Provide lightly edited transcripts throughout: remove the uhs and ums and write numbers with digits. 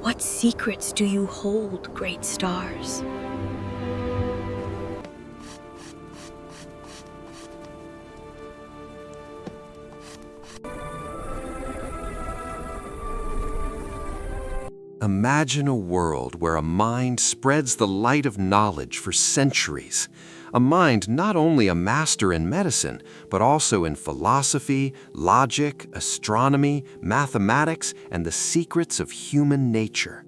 What secrets do you hold, great stars? Imagine a world where a mind spreads the light of knowledge for centuries. A mind not only a master in medicine, but also in philosophy, logic, astronomy, mathematics, and the secrets of human nature.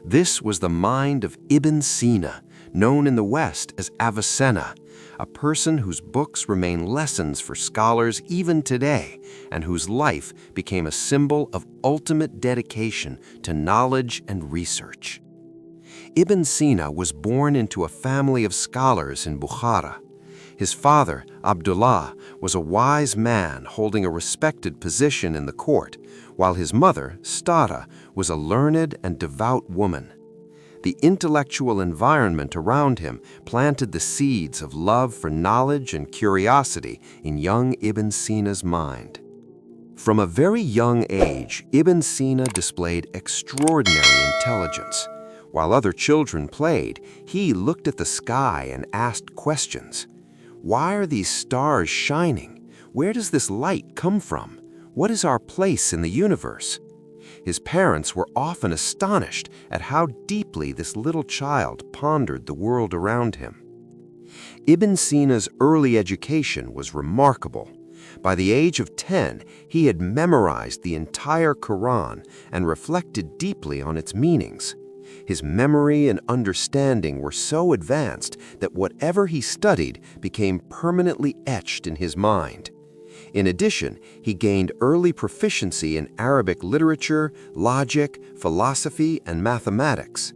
This was the mind of Ibn Sina, known in the West as Avicenna, a person whose books remain lessons for scholars even today, and whose life became a symbol of ultimate dedication to knowledge and research. Ibn Sina was born into a family of scholars in Bukhara. His father, Abdullah, was a wise man holding a respected position in the court, while his mother, Stada, was a learned and devout woman. The intellectual environment around him planted the seeds of love for knowledge and curiosity in young Ibn Sina's mind. From a very young age, Ibn Sina displayed extraordinary intelligence. While other children played, he looked at the sky and asked questions. Why are these stars shining? Where does this light come from? What is our place in the universe? His parents were often astonished at how deeply this little child pondered the world around him. Ibn Sina's early education was remarkable. By the age of 10, he had memorized the entire Quran and reflected deeply on its meanings. His memory and understanding were so advanced that whatever he studied became permanently etched in his mind. In addition, he gained early proficiency in Arabic literature, logic, philosophy, and mathematics.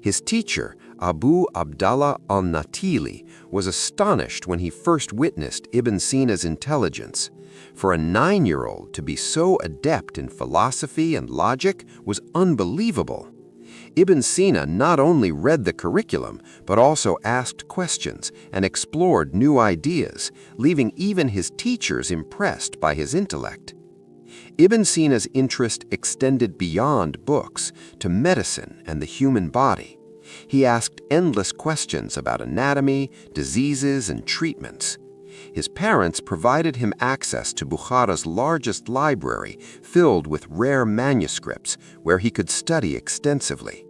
His teacher, Abu Abdallah al-Natili, was astonished when he first witnessed Ibn Sina's intelligence. For a 9-year-old to be so adept in philosophy and logic was unbelievable. Ibn Sina not only read the curriculum, but also asked questions and explored new ideas, leaving even his teachers impressed by his intellect. Ibn Sina's interest extended beyond books to medicine and the human body. He asked endless questions about anatomy, diseases, and treatments. His parents provided him access to Bukhara's largest library, filled with rare manuscripts, where he could study extensively.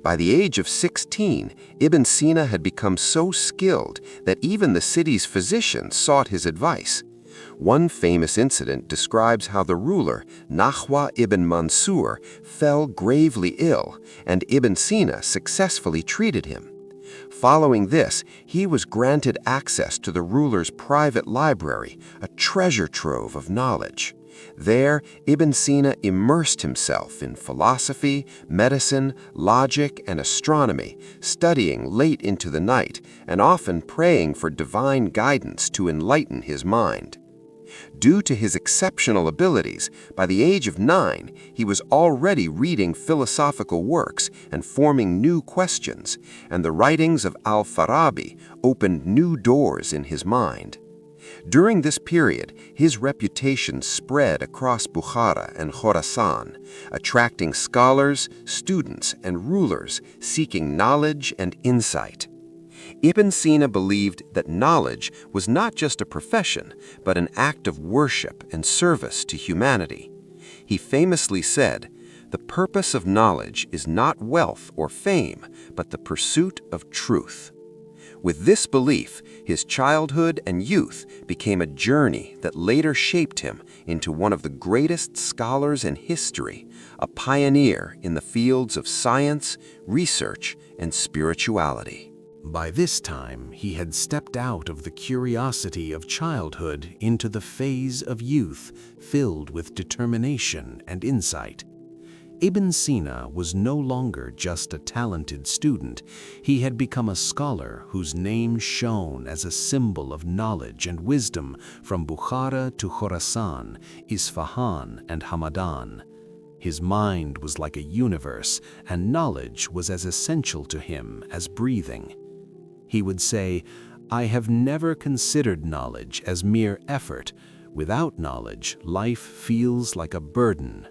By the age of 16, Ibn Sina had become so skilled that even the city's physicians sought his advice. One famous incident describes how the ruler, Nahwa ibn Mansur, fell gravely ill, and Ibn Sina successfully treated him. Following this, he was granted access to the ruler's private library, a treasure trove of knowledge. There, Ibn Sina immersed himself in philosophy, medicine, logic, and astronomy, studying late into the night and often praying for divine guidance to enlighten his mind. Due to his exceptional abilities, by the age of 9, he was already reading philosophical works and forming new questions, and the writings of Al-Farabi opened new doors in his mind. During this period, his reputation spread across Bukhara and Khorasan, attracting scholars, students, and rulers seeking knowledge and insight. Ibn Sina believed that knowledge was not just a profession, but an act of worship and service to humanity. He famously said, "The purpose of knowledge is not wealth or fame, but the pursuit of truth." With this belief, his childhood and youth became a journey that later shaped him into one of the greatest scholars in history, a pioneer in the fields of science, research, and spirituality. By this time, he had stepped out of the curiosity of childhood into the phase of youth, filled with determination and insight. Ibn Sina was no longer just a talented student. He had become a scholar whose name shone as a symbol of knowledge and wisdom from Bukhara to Khorasan, Isfahan, and Hamadan. His mind was like a universe, and knowledge was as essential to him as breathing. He would say, "I have never considered knowledge as mere effort. Without knowledge, life feels like a burden."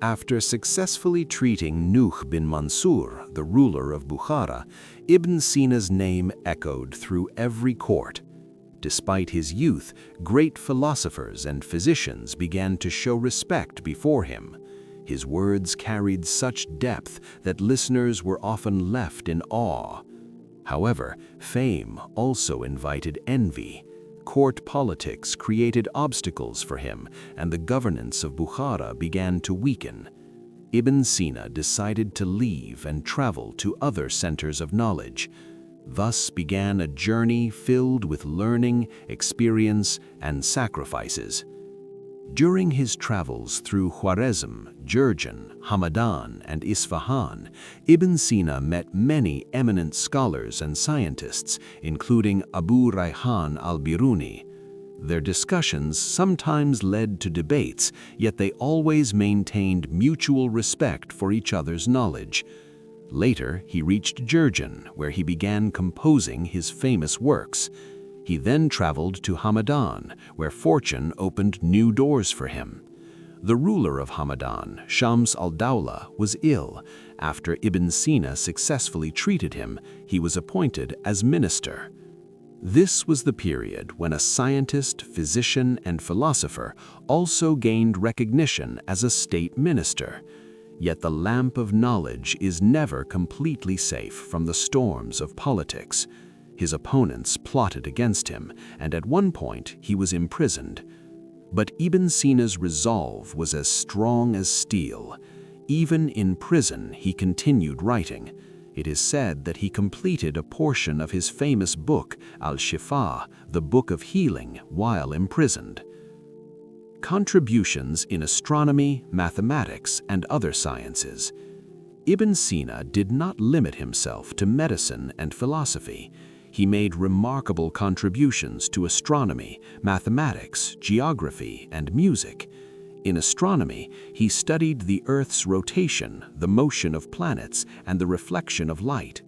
After successfully treating Nuh bin Mansur, the ruler of Bukhara, Ibn Sina's name echoed through every court. Despite his youth, great philosophers and physicians began to show respect before him. His words carried such depth that listeners were often left in awe. However, fame also invited envy. Court politics created obstacles for him, and the governance of Bukhara began to weaken. Ibn Sina decided to leave and travel to other centers of knowledge. Thus began a journey filled with learning, experience, and sacrifices. During his travels through Khwarezm, Jurjan, Hamadan, and Isfahan, Ibn Sina met many eminent scholars and scientists, including Abu Rayhan al-Biruni. Their discussions sometimes led to debates, yet they always maintained mutual respect for each other's knowledge. Later, he reached Jurjan, where he began composing his famous works. He then traveled to Hamadan, where fortune opened new doors for him. The ruler of Hamadan, Shams al-Dawla, was ill. After Ibn Sina successfully treated him, he was appointed as minister. This was the period when a scientist, physician, and philosopher also gained recognition as a state minister. Yet the lamp of knowledge is never completely safe from the storms of politics. His opponents plotted against him, and at one point he was imprisoned. But Ibn Sina's resolve was as strong as steel. Even in prison, he continued writing. It is said that he completed a portion of his famous book, Al-Shifa, the Book of Healing, while imprisoned. Contributions in astronomy, mathematics, and other sciences. Ibn Sina did not limit himself to medicine and philosophy. He made remarkable contributions to astronomy, mathematics, geography, and music. In astronomy, he studied the Earth's rotation, the motion of planets, and the reflection of light.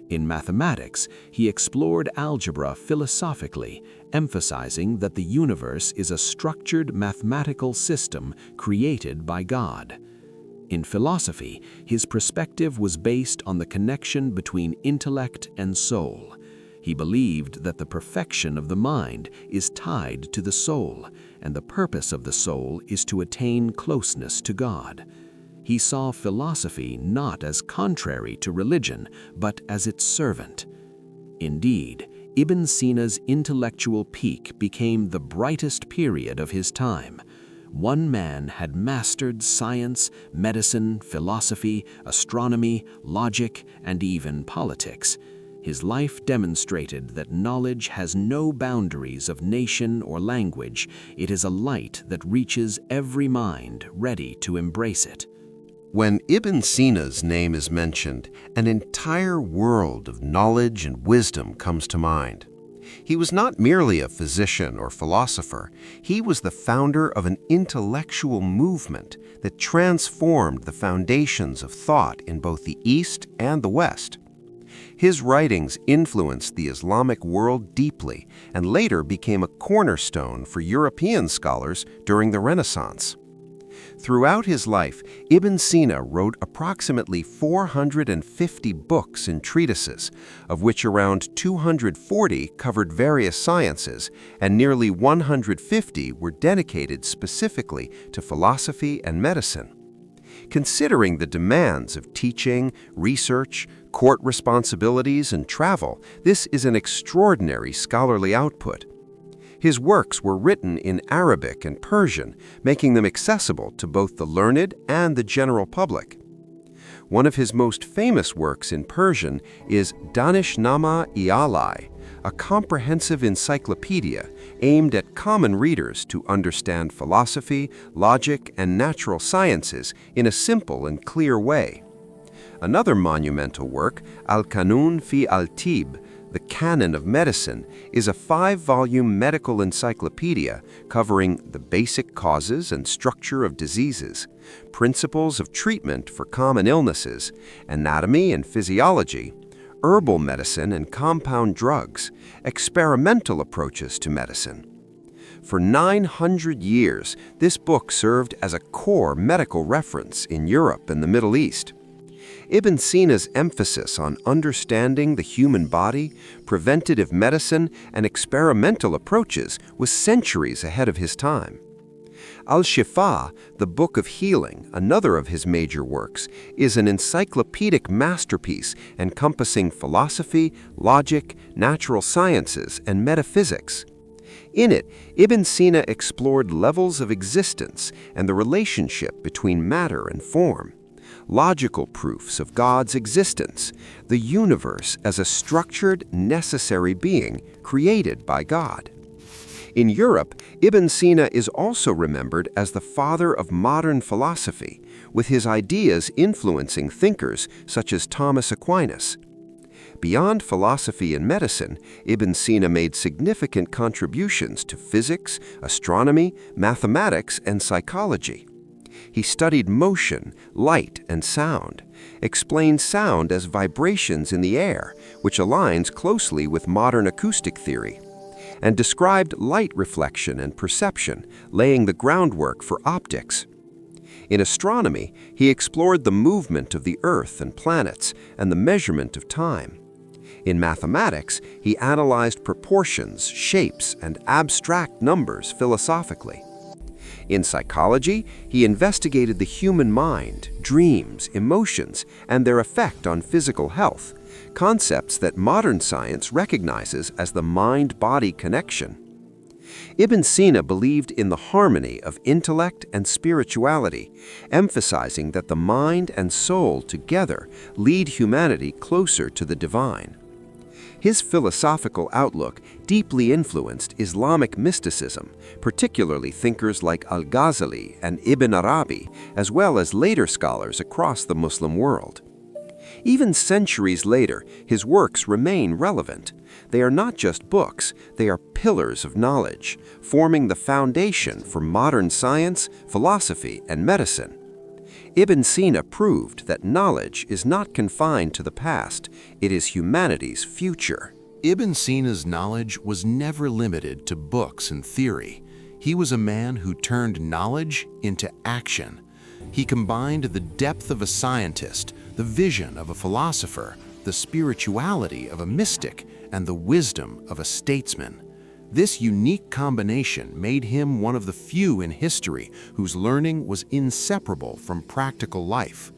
In mathematics, he explored algebra philosophically, emphasizing that the universe is a structured mathematical system created by God. In philosophy, his perspective was based on the connection between intellect and soul. He believed that the perfection of the mind is tied to the soul, and the purpose of the soul is to attain closeness to God. He saw philosophy not as contrary to religion, but as its servant. Indeed, Ibn Sina's intellectual peak became the brightest period of his time. One man had mastered science, medicine, philosophy, astronomy, logic, and even politics. His life demonstrated that knowledge has no boundaries of nation or language. It is a light that reaches every mind ready to embrace it. When Ibn Sina's name is mentioned, an entire world of knowledge and wisdom comes to mind. He was not merely a physician or philosopher. He was the founder of an intellectual movement that transformed the foundations of thought in both the East and the West. His writings influenced the Islamic world deeply and later became a cornerstone for European scholars during the Renaissance. Throughout his life, Ibn Sina wrote approximately 450 books and treatises, of which around 240 covered various sciences, and nearly 150 were dedicated specifically to philosophy and medicine. Considering the demands of teaching, research, court responsibilities, and travel, this is an extraordinary scholarly output. His works were written in Arabic and Persian, making them accessible to both the learned and the general public. One of his most famous works in Persian is Danishnama-i Alai, a comprehensive encyclopedia aimed at common readers to understand philosophy, logic, and natural sciences in a simple and clear way. Another monumental work, Al-Qanun fi al-Tib, the Canon of Medicine, is a 5-volume medical encyclopedia covering the basic causes and structure of diseases, principles of treatment for common illnesses, anatomy and physiology, herbal medicine and compound drugs, experimental approaches to medicine. For 900 years, this book served as a core medical reference in Europe and the Middle East. Ibn Sina's emphasis on understanding the human body, preventative medicine, and experimental approaches was centuries ahead of his time. Al-Shifa, the Book of Healing, another of his major works, is an encyclopedic masterpiece encompassing philosophy, logic, natural sciences, and metaphysics. In it, Ibn Sina explored levels of existence and the relationship between matter and form, logical proofs of God's existence, the universe as a structured, necessary being created by God. In Europe, Ibn Sina is also remembered as the father of modern philosophy, with his ideas influencing thinkers such as Thomas Aquinas. Beyond philosophy and medicine, Ibn Sina made significant contributions to physics, astronomy, mathematics, and psychology. He studied motion, light, and sound, explained sound as vibrations in the air, which aligns closely with modern acoustic theory, and described light reflection and perception, laying the groundwork for optics. In astronomy, he explored the movement of the Earth and planets and the measurement of time. In mathematics, he analyzed proportions, shapes, and abstract numbers philosophically. In psychology, he investigated the human mind, dreams, emotions, and their effect on physical health, concepts that modern science recognizes as the mind-body connection. Ibn Sina believed in the harmony of intellect and spirituality, emphasizing that the mind and soul together lead humanity closer to the divine. His philosophical outlook deeply influenced Islamic mysticism, particularly thinkers like Al-Ghazali and Ibn Arabi, as well as later scholars across the Muslim world. Even centuries later, his works remain relevant. They are not just books, they are pillars of knowledge, forming the foundation for modern science, philosophy, and medicine. Ibn Sina proved that knowledge is not confined to the past, it is humanity's future. Ibn Sina's knowledge was never limited to books and theory. He was a man who turned knowledge into action. He combined the depth of a scientist, the vision of a philosopher, the spirituality of a mystic, and the wisdom of a statesman. This unique combination made him one of the few in history whose learning was inseparable from practical life.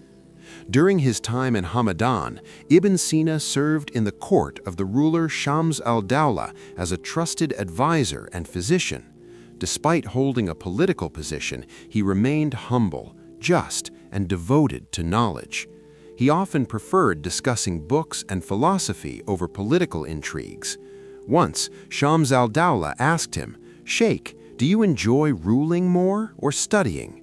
During his time in Hamadan, Ibn Sina served in the court of the ruler Shams al-Dawla as a trusted advisor and physician. Despite holding a political position, he remained humble, just, and devoted to knowledge. He often preferred discussing books and philosophy over political intrigues. Once, Shams al-Dawla asked him, "Sheikh, do you enjoy ruling more or studying?"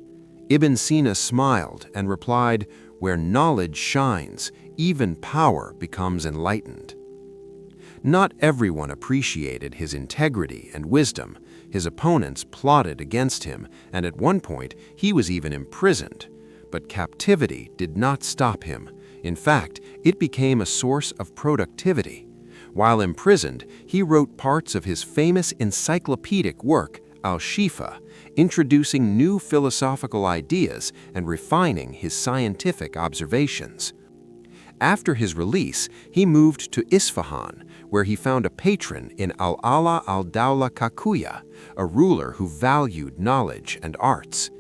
Ibn Sina smiled and replied, "Where knowledge shines, even power becomes enlightened." Not everyone appreciated his integrity and wisdom. His opponents plotted against him, and at one point, he was even imprisoned. But captivity did not stop him. In fact, it became a source of productivity. While imprisoned, he wrote parts of his famous encyclopedic work, Al-Shifa, introducing new philosophical ideas and refining his scientific observations. After his release, he moved to Isfahan, where he found a patron in Al-Ala al-Dawla Kakuya, a ruler who valued knowledge and arts.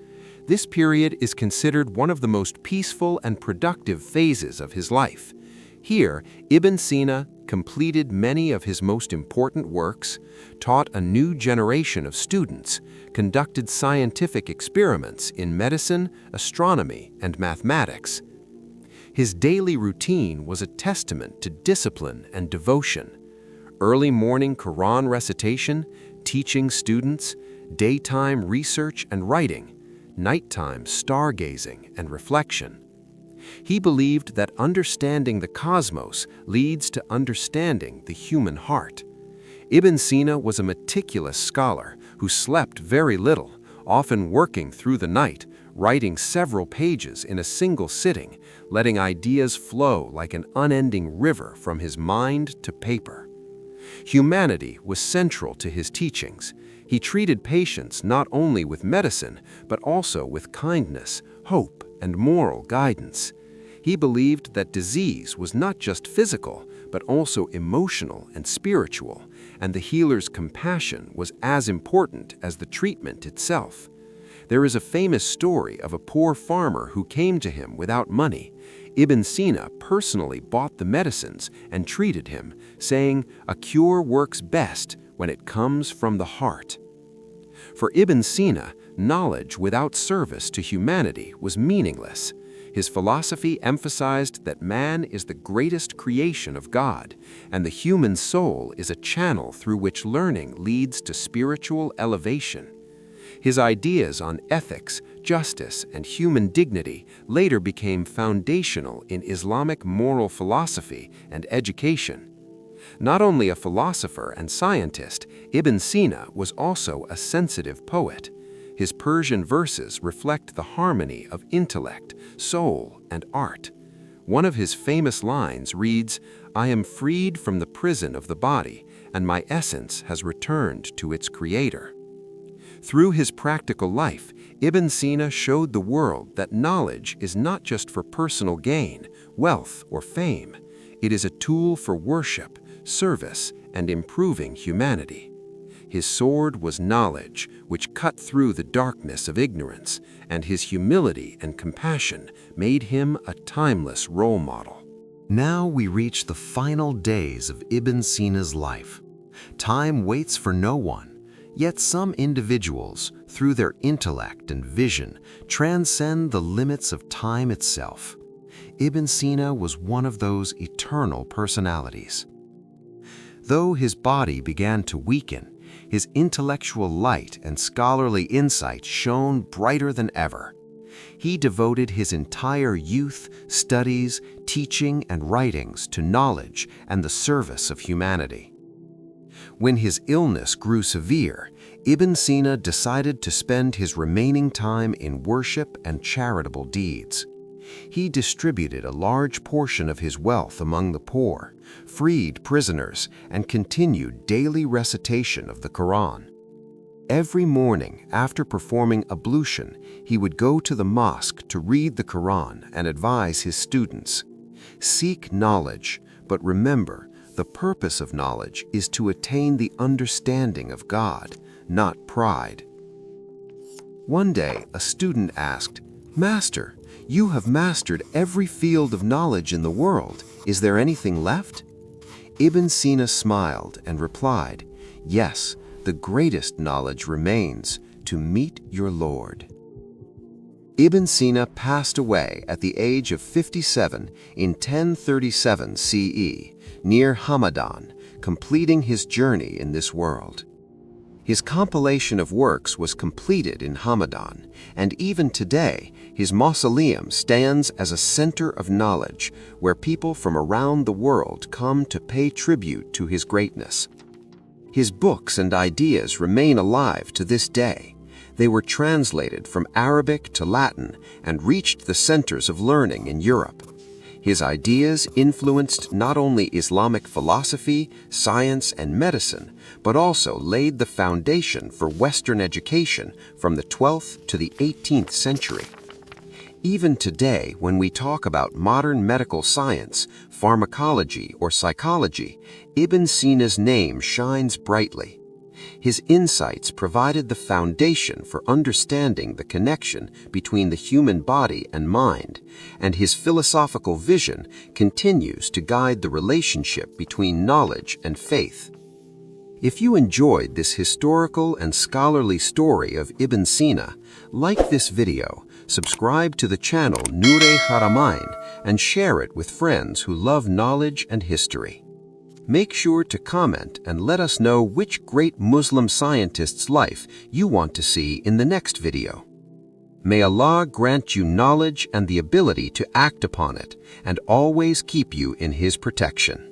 This period is considered one of the most peaceful and productive phases of his life. Here, Ibn Sina completed many of his most important works, taught a new generation of students, conducted scientific experiments in medicine, astronomy, and mathematics. His daily routine was a testament to discipline and devotion. Early morning Quran recitation, teaching students, daytime research and writing, nighttime stargazing and reflection. He believed that understanding the cosmos leads to understanding the human heart. Ibn Sina was a meticulous scholar who slept very little, often working through the night, writing several pages in a single sitting, letting ideas flow like an unending river from his mind to paper. Humanity was central to his teachings. He treated patients not only with medicine, but also with kindness, hope, and moral guidance. He believed that disease was not just physical, but also emotional and spiritual, and the healer's compassion was as important as the treatment itself. There is a famous story of a poor farmer who came to him without money. Ibn Sina personally bought the medicines and treated him, saying, "A cure works best when it comes from the heart." For Ibn Sina, knowledge without service to humanity was meaningless. His philosophy emphasized that man is the greatest creation of God, and the human soul is a channel through which learning leads to spiritual elevation. His ideas on ethics, justice, and human dignity later became foundational in Islamic moral philosophy and education. Not only a philosopher and scientist, Ibn Sina was also a sensitive poet. His Persian verses reflect the harmony of intellect, soul, and art. One of his famous lines reads, "I am freed from the prison of the body, and my essence has returned to its creator." Through his practical life, Ibn Sina showed the world that knowledge is not just for personal gain, wealth, or fame. It is a tool for worship, service, and improving humanity. His sword was knowledge, which cut through the darkness of ignorance, and his humility and compassion made him a timeless role model. Now we reach the final days of Ibn Sina's life. Time waits for no one, yet some individuals, through their intellect and vision, transcend the limits of time itself. Ibn Sina was one of those eternal personalities. Though his body began to weaken, his intellectual light and scholarly insight shone brighter than ever. He devoted his entire youth, studies, teaching, and writings to knowledge and the service of humanity. When his illness grew severe, Ibn Sina decided to spend his remaining time in worship and charitable deeds. He distributed a large portion of his wealth among the poor, freed prisoners, and continued daily recitation of the Quran. Every morning, after performing ablution, he would go to the mosque to read the Quran and advise his students. Seek knowledge, but remember, the purpose of knowledge is to attain the understanding of God, not pride. One day, a student asked, "Master, you have mastered every field of knowledge in the world. Is there anything left?" Ibn Sina smiled and replied, "Yes, the greatest knowledge remains, to meet your Lord." Ibn Sina passed away at the age of 57 in 1037 CE, near Hamadan, completing his journey in this world. His compilation of works was completed in Hamadan, and even today, his mausoleum stands as a center of knowledge where people from around the world come to pay tribute to his greatness. His books and ideas remain alive to this day. They were translated from Arabic to Latin and reached the centers of learning in Europe. His ideas influenced not only Islamic philosophy, science, and medicine, but also laid the foundation for Western education from the 12th to the 18th century. Even today, when we talk about modern medical science, pharmacology, or psychology, Ibn Sina's name shines brightly. His insights provided the foundation for understanding the connection between the human body and mind, and his philosophical vision continues to guide the relationship between knowledge and faith. If you enjoyed this historical and scholarly story of Ibn Sina, like this video, subscribe to the channel Noor-e-Haramain, and share it with friends who love knowledge and history. Make sure to comment and let us know which great Muslim scientist's life you want to see in the next video. May Allah grant you knowledge and the ability to act upon it, and always keep you in His protection.